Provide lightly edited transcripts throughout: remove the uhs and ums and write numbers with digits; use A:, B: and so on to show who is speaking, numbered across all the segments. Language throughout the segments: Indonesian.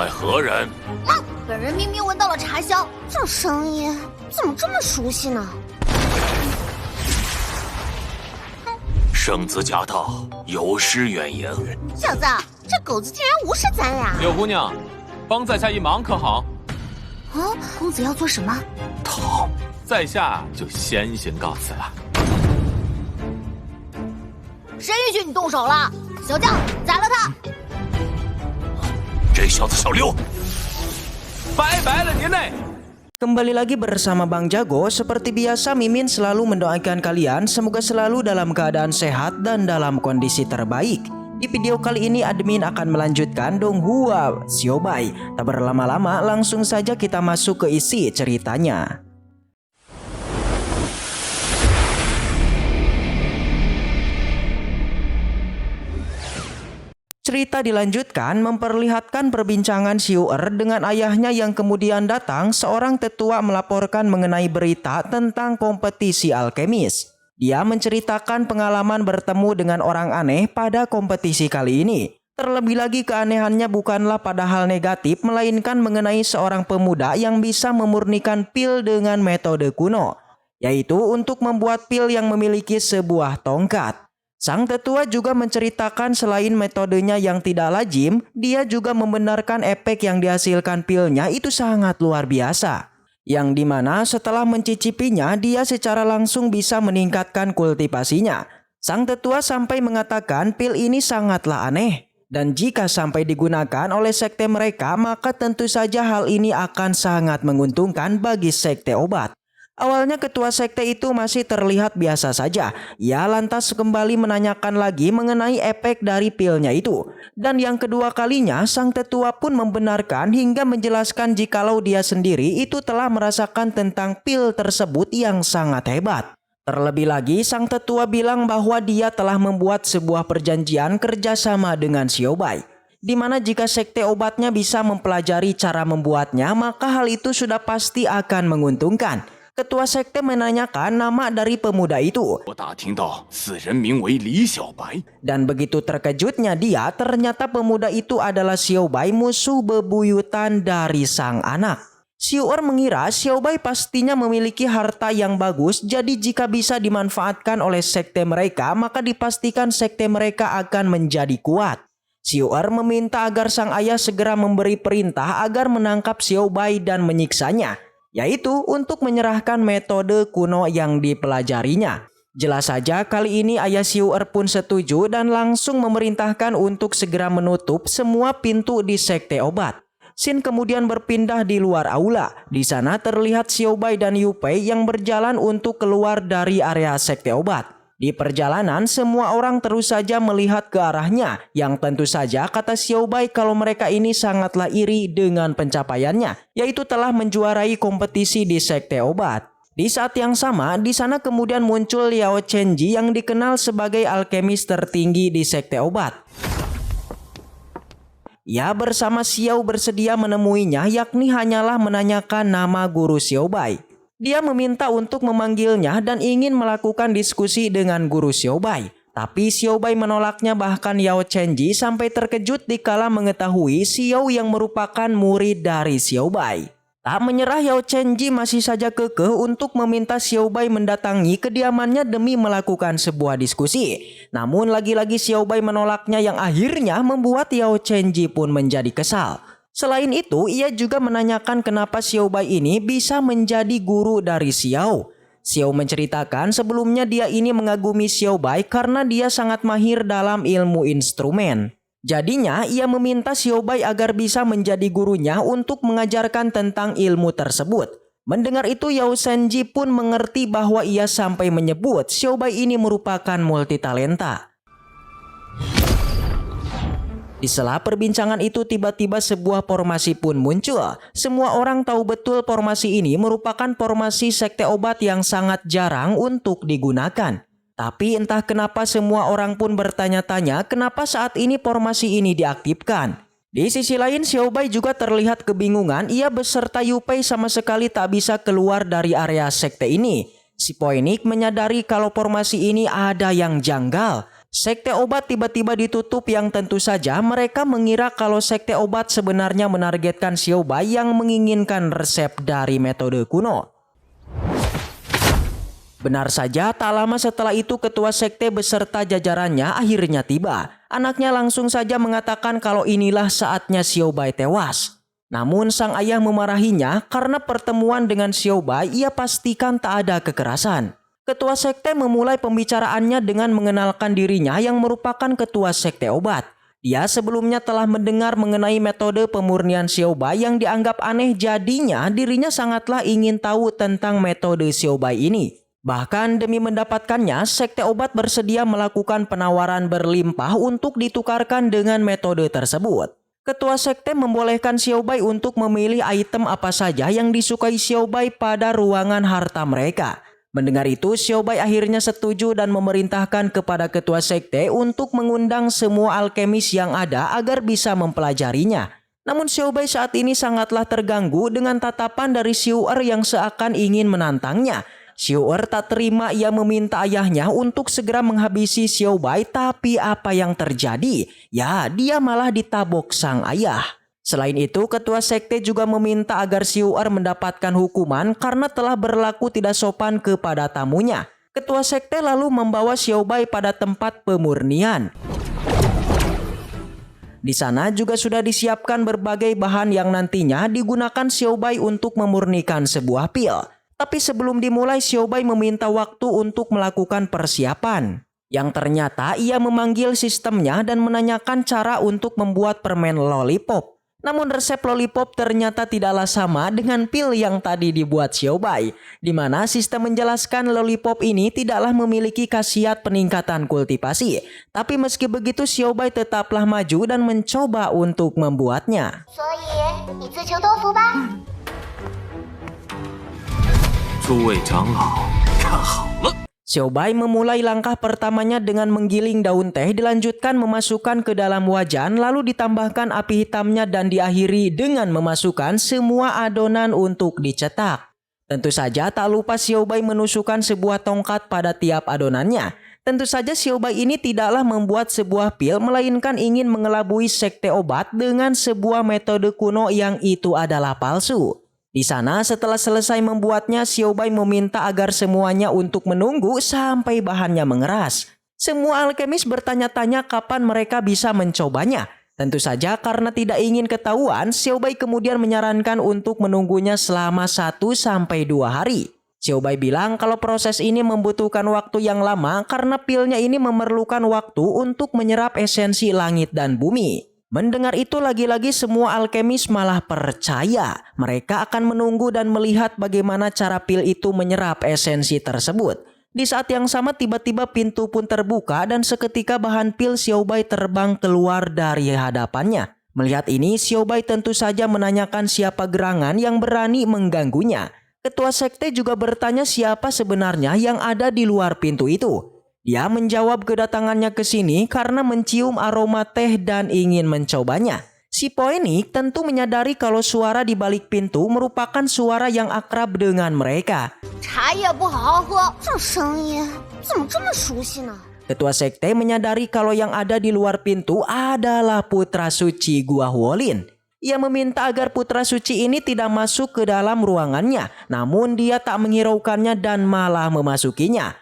A: 乃何人？
B: 本人明明闻到了茶香，这声音怎么这么熟悉呢？
A: 圣子驾到，有失远迎。
B: 小子，这狗子竟然无视咱俩！
C: 柳姑娘，帮在下一忙可好？
B: 啊，公子要做什么？
A: 逃！
C: 在下就先行告辞了。
B: 谁允许你动手了？小将，宰了他！
A: 这小子小溜！
C: 拜拜了您嘞！
D: Kembali lagi bersama Bang Jago. Seperti biasa Mimin selalu mendoakan kalian semoga selalu dalam keadaan sehat dan dalam kondisi terbaik. Di video kali ini admin akan melanjutkan Donghua Xiaobai. Tak berlama-lama langsung saja kita masuk ke isi ceritanya. Cerita dilanjutkan memperlihatkan perbincangan Xiu'er dengan ayahnya yang kemudian datang seorang tetua melaporkan mengenai berita tentang kompetisi alkemis. Dia menceritakan pengalaman bertemu dengan orang aneh pada kompetisi kali ini. Terlebih lagi keanehannya bukanlah pada hal negatif melainkan mengenai seorang pemuda yang bisa memurnikan pil dengan metode kuno, yaitu untuk membuat pil yang memiliki sebuah tongkat. Sang tetua juga menceritakan selain metodenya yang tidak lazim, dia juga membenarkan efek yang dihasilkan pilnya itu sangat luar biasa. Yang dimana setelah mencicipinya, dia secara langsung bisa meningkatkan kultivasinya. Sang tetua sampai mengatakan pil ini sangatlah aneh. Dan jika sampai digunakan oleh sekte mereka, maka tentu saja hal ini akan sangat menguntungkan bagi sekte obat. Awalnya ketua sekte itu masih terlihat biasa saja. Ia lantas kembali menanyakan lagi mengenai efek dari pilnya itu. Dan yang kedua kalinya sang tetua pun membenarkan hingga menjelaskan jikalau dia sendiri itu telah merasakan tentang pil tersebut yang sangat hebat. Terlebih lagi sang tetua bilang bahwa dia telah membuat sebuah perjanjian kerjasama dengan Xiaobai, di mana jika sekte obatnya bisa mempelajari cara membuatnya, maka hal itu sudah pasti akan menguntungkan. Ketua sekte menanyakan nama dari pemuda itu. Dan begitu terkejutnya dia, ternyata pemuda itu adalah Xiaobai, musuh bebuyutan dari sang anak. Xiu'er mengira Xiaobai pastinya memiliki harta yang bagus, jadi jika bisa dimanfaatkan oleh sekte mereka, maka dipastikan sekte mereka akan menjadi kuat. Xiu'er meminta agar sang ayah segera memberi perintah agar menangkap Xiaobai dan menyiksanya, yaitu untuk menyerahkan metode kuno yang dipelajarinya. Jelas saja kali ini ayah Xiu'er pun setuju dan langsung memerintahkan untuk segera menutup semua pintu di sekte obat. Scene kemudian berpindah di luar aula. Di sana terlihat Xiaobai dan Yu Pei yang berjalan untuk keluar dari area sekte obat. Di perjalanan semua orang terus saja melihat ke arahnya, yang tentu saja kata Xiaobai kalau mereka ini sangatlah iri dengan pencapaiannya, yaitu telah menjuarai kompetisi di sekte obat. Di saat yang sama, di sana kemudian muncul Yao Chenji yang dikenal sebagai alkemis tertinggi di sekte obat. Ia bersama Xiao bersedia menemuinya, yakni hanyalah menanyakan nama guru Xiaobai. Dia meminta untuk memanggilnya dan ingin melakukan diskusi dengan guru Xiaobai. Tapi Xiaobai menolaknya, bahkan Yao Chenji sampai terkejut dikala mengetahui Xiao yang merupakan murid dari Xiaobai. Tak menyerah, Yao Chenji masih saja kekeh untuk meminta Xiaobai mendatangi kediamannya demi melakukan sebuah diskusi. Namun lagi-lagi Xiaobai menolaknya yang akhirnya membuat Yao Chenji pun menjadi kesal. Selain itu, ia juga menanyakan kenapa Xiaobai ini bisa menjadi guru dari Xiao. Xiao menceritakan sebelumnya dia ini mengagumi Xiaobai karena dia sangat mahir dalam ilmu instrumen. Jadinya ia meminta Xiaobai agar bisa menjadi gurunya untuk mengajarkan tentang ilmu tersebut. Mendengar itu Yao Chenji pun mengerti bahwa ia sampai menyebut Xiaobai ini merupakan multitalenta. Di sela perbincangan itu tiba-tiba sebuah formasi pun muncul. Semua orang tahu betul formasi ini merupakan formasi sekte obat yang sangat jarang untuk digunakan. Tapi entah kenapa semua orang pun bertanya-tanya kenapa saat ini formasi ini diaktifkan. Di sisi lain Xiaobai juga terlihat kebingungan, ia beserta Yu Pei sama sekali tak bisa keluar dari area sekte ini. Si Poinik menyadari kalau formasi ini ada yang janggal. Sekte obat tiba-tiba ditutup yang tentu saja mereka mengira kalau sekte obat sebenarnya menargetkan Xiaobai yang menginginkan resep dari metode kuno. Benar saja, tak lama setelah itu ketua sekte beserta jajarannya akhirnya tiba. Anaknya langsung saja mengatakan kalau inilah saatnya Xiaobai tewas. Namun sang ayah memarahinya karena pertemuan dengan Xiaobai ia pastikan tak ada kekerasan. Ketua sekte memulai pembicaraannya dengan mengenalkan dirinya yang merupakan ketua sekte obat. Dia sebelumnya telah mendengar mengenai metode pemurnian Xiaobai yang dianggap aneh, jadinya dirinya sangatlah ingin tahu tentang metode Xiaobai ini. Bahkan demi mendapatkannya, sekte obat bersedia melakukan penawaran berlimpah untuk ditukarkan dengan metode tersebut. Ketua sekte membolehkan Xiaobai untuk memilih item apa saja yang disukai Xiaobai pada ruangan harta mereka. Mendengar itu, Xiaobai akhirnya setuju dan memerintahkan kepada ketua sekte untuk mengundang semua alkemis yang ada agar bisa mempelajarinya. Namun Xiaobai saat ini sangatlah terganggu dengan tatapan dari Xiu'er yang seakan ingin menantangnya. Xiu'er tak terima, ia meminta ayahnya untuk segera menghabisi Xiaobai, tapi apa yang terjadi? Ya, dia malah ditabok sang ayah. Selain itu, ketua sekte juga meminta agar Xiu'er mendapatkan hukuman karena telah berlaku tidak sopan kepada tamunya. Ketua sekte lalu membawa Xiaobai pada tempat pemurnian. Di sana juga sudah disiapkan berbagai bahan yang nantinya digunakan Xiaobai untuk memurnikan sebuah pil. Tapi sebelum dimulai, Xiaobai meminta waktu untuk melakukan persiapan. Yang ternyata ia memanggil sistemnya dan menanyakan cara untuk membuat permen lollipop. Namun resep lollipop ternyata tidaklah sama dengan pil yang tadi dibuat Xiaobai, di mana sistem menjelaskan lollipop ini tidaklah memiliki khasiat peningkatan kultivasi. Tapi meski begitu, Xiaobai tetaplah maju dan mencoba untuk membuatnya.
B: 所以你自求多福吧。
A: 诸位长老，看好了。
D: Xiaobai memulai langkah pertamanya dengan menggiling daun teh, dilanjutkan memasukkan ke dalam wajan, lalu ditambahkan api hitamnya dan diakhiri dengan memasukkan semua adonan untuk dicetak. Tentu saja tak lupa Xiaobai menusukkan sebuah tongkat pada tiap adonannya. Tentu saja Xiaobai ini tidaklah membuat sebuah pil, melainkan ingin mengelabui sekte obat dengan sebuah metode kuno yang itu adalah palsu. Di sana setelah selesai membuatnya, Xiaobai meminta agar semuanya untuk menunggu sampai bahannya mengeras. Semua alkemis bertanya-tanya kapan mereka bisa mencobanya. Tentu saja karena tidak ingin ketahuan, Xiaobai kemudian menyarankan untuk menunggunya selama 1-2 hari. Xiaobai bilang kalau proses ini membutuhkan waktu yang lama karena pilnya ini memerlukan waktu untuk menyerap esensi langit dan bumi. Mendengar itu lagi-lagi semua alkemis malah percaya. Mereka akan menunggu dan melihat bagaimana cara pil itu menyerap esensi tersebut. Di saat yang sama tiba-tiba pintu pun terbuka dan seketika bahan pil Xiaobai terbang keluar dari hadapannya. Melihat ini, Xiaobai tentu saja menanyakan siapa gerangan yang berani mengganggunya. Ketua sekte juga bertanya siapa sebenarnya yang ada di luar pintu itu. Dia menjawab kedatangannya ke sini karena mencium aroma teh dan ingin mencobanya. Si Poenik tentu menyadari kalau suara di balik pintu merupakan suara yang akrab dengan mereka.
B: 茶也不好好喝，这声音怎么这么熟悉呢？
D: Ketua sekte menyadari kalau yang ada di luar pintu adalah putra suci Gua Huolin. Ia meminta agar putra suci ini tidak masuk ke dalam ruangannya, namun dia tak menghiraukannya dan malah memasukinya.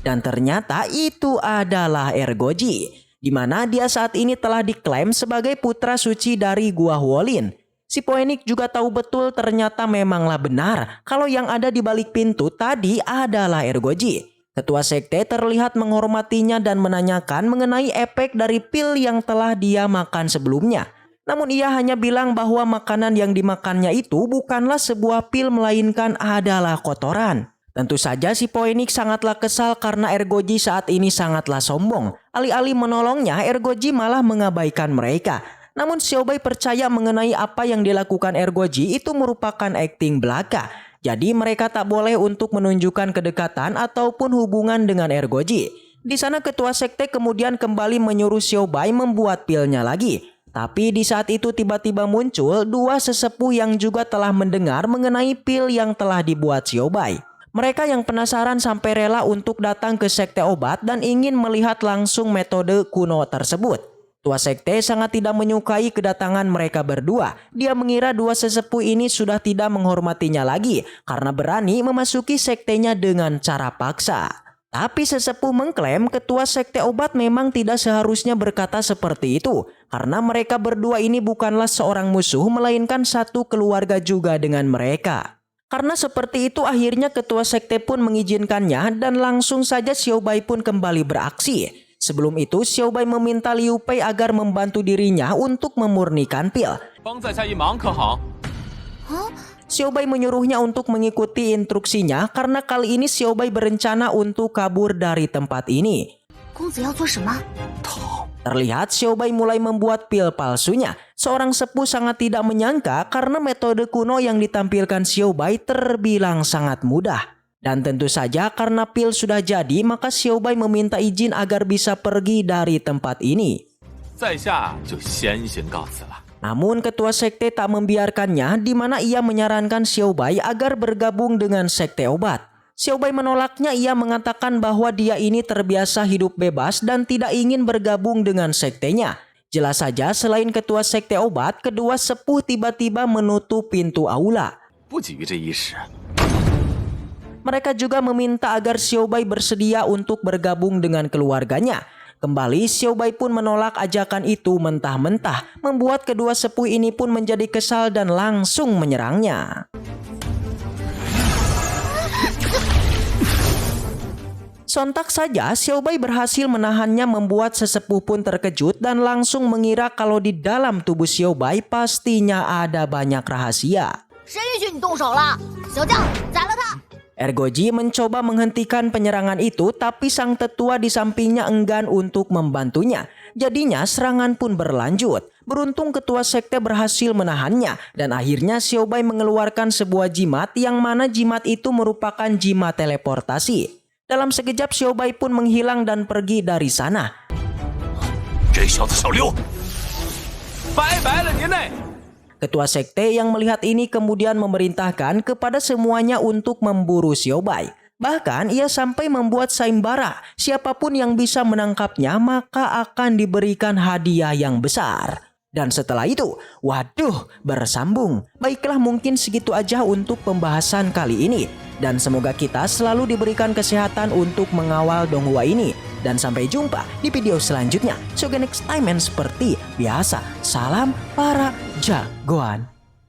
D: Dan ternyata itu adalah Ergoji, di mana dia saat ini telah diklaim sebagai putra suci dari Gua Huolin. Si Poenik juga tahu betul ternyata memanglah benar kalau yang ada di balik pintu tadi adalah Ergoji. Ketua sekte terlihat menghormatinya dan menanyakan mengenai efek dari pil yang telah dia makan sebelumnya. Namun ia hanya bilang bahwa makanan yang dimakannya itu bukanlah sebuah pil melainkan adalah kotoran. Tentu saja si Poenik sangatlah kesal karena Ergoji saat ini sangatlah sombong. Alih-alih menolongnya, Ergoji malah mengabaikan mereka. Namun Xiaobai percaya mengenai apa yang dilakukan Ergoji itu merupakan akting belaka. Jadi mereka tak boleh untuk menunjukkan kedekatan ataupun hubungan dengan Ergoji. Di sana ketua sekte kemudian kembali menyuruh Xiaobai membuat pilnya lagi. Tapi di saat itu tiba-tiba muncul dua sesepuh yang juga telah mendengar mengenai pil yang telah dibuat Xiaobai. Mereka yang penasaran sampai rela untuk datang ke sekte obat dan ingin melihat langsung metode kuno tersebut. Tua sekte sangat tidak menyukai kedatangan mereka berdua. Dia mengira dua sesepuh ini sudah tidak menghormatinya lagi karena berani memasuki sektenya dengan cara paksa. Tapi sesepuh mengklaim ketua sekte obat memang tidak seharusnya berkata seperti itu karena mereka berdua ini bukanlah seorang musuh melainkan satu keluarga juga dengan mereka. Karena seperti itu akhirnya ketua sekte pun mengizinkannya dan langsung saja Xiao Bai pun kembali beraksi. Sebelum itu Xiao Bai meminta Liu Pei agar membantu dirinya untuk memurnikan pil. Xiao Bai menyuruhnya untuk mengikuti instruksinya karena kali ini Xiao Bai berencana untuk kabur dari tempat ini. Terlihat Xiao Bai mulai membuat pil palsunya. Seorang sepuh sangat tidak menyangka karena metode kuno yang ditampilkan Xiao Bai terbilang sangat mudah. Dan tentu saja karena pil sudah jadi maka Xiao Bai meminta izin agar bisa pergi dari tempat ini. Namun ketua sekte tak membiarkannya di mana ia menyarankan Xiao Bai agar bergabung dengan sekte obat. Xiao Bai menolaknya, ia mengatakan bahwa dia ini terbiasa hidup bebas dan tidak ingin bergabung dengan sektenya. Jelas saja selain ketua sekte obat, kedua sepuh tiba-tiba menutup pintu aula. Mereka juga meminta agar Xiao Bai bersedia untuk bergabung dengan keluarganya. Kembali Xiao Bai pun menolak ajakan itu mentah-mentah, membuat kedua sepuh ini pun menjadi kesal dan langsung menyerangnya. Sontak saja Xiao Bai berhasil menahannya, membuat sesepuh pun terkejut dan langsung mengira kalau di dalam tubuh Xiao Bai pastinya ada banyak rahasia. Ergoji mencoba menghentikan penyerangan itu tapi sang tetua di sampingnya enggan untuk membantunya. Jadinya serangan pun berlanjut. Beruntung ketua sekte berhasil menahannya dan akhirnya Xiao Bai mengeluarkan sebuah jimat yang mana jimat itu merupakan jimat teleportasi. Dalam sekejap Xiao Bai pun menghilang dan pergi dari sana. Ketua sekte yang melihat ini kemudian memerintahkan kepada semuanya untuk memburu Xiao Bai. Bahkan ia sampai membuat sayembara. Siapapun yang bisa menangkapnya maka akan diberikan hadiah yang besar. Dan setelah itu, waduh, bersambung. Baiklah, mungkin segitu aja untuk pembahasan kali ini. Dan semoga kita selalu diberikan kesehatan untuk mengawal Donghua ini. Dan sampai jumpa di video selanjutnya. So next time, and seperti biasa, salam para jagoan.